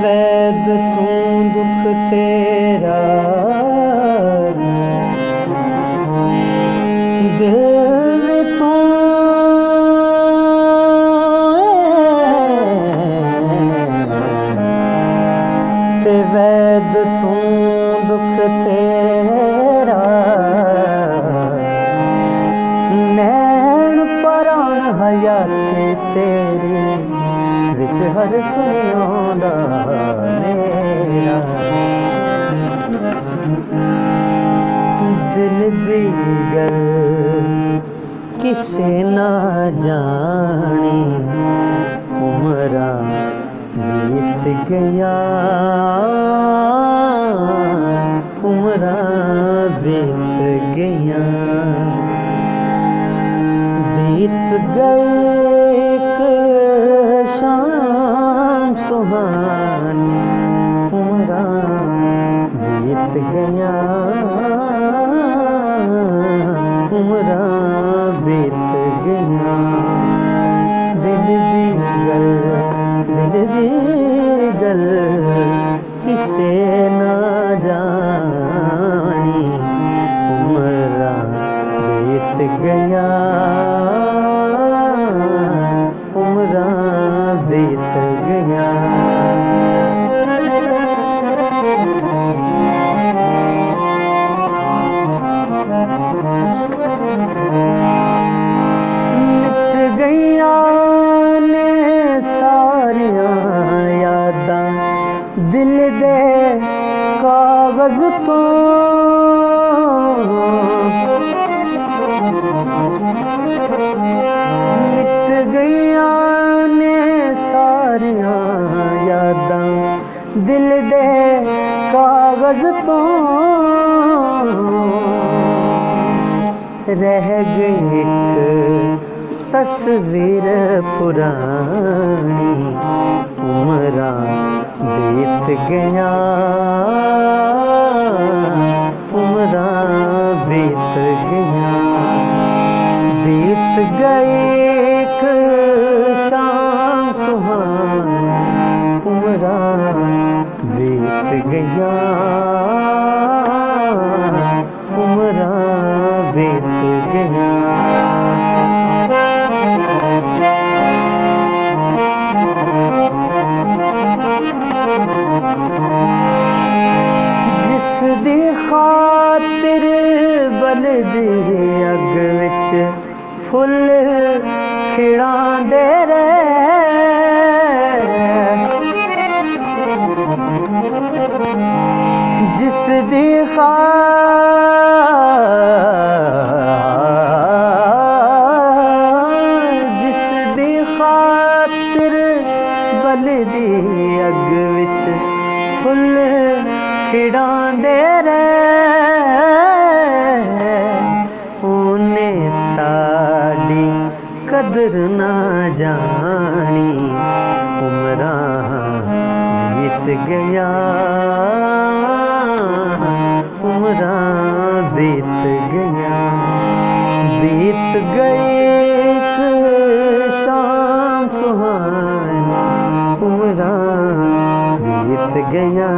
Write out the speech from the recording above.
वैद तू दुख तेरा दिल तू ते वैद तू दुख तेरा नैन प्राण हयाती तेरी विच हर सुनियोंदा मेरा दिल दी गल किसे ना जानी उमरां बीत गया उमरां बीत गया बीत गए एक शाम सुहानी उमरां बीत गया उमरां बीत गया दिल दी गल किसे ना जानी उमरां बीत गया उमरां बीत गया मिट गईया ने सारियां यादां दिल दे कागज तो मिट गईया ने सारियां यादां दिल दे कागज तो रह गई एक तस्वीर पुरानी उमरां बीत गया उमरां बीत गया बीत गई एक शाम सुहानी उमरां बीत गया उमरां बीत गया जिस दी खातिर बलदी अग विच फुल खिड़ांदे जिस दी खातिर बलदी अग विच फुल खिड़ांदे उने साडी कदर ना जानी उमरां बीत गया उमरां बीत गया बीत गई एक शाम सुहानी उमरां बीत गया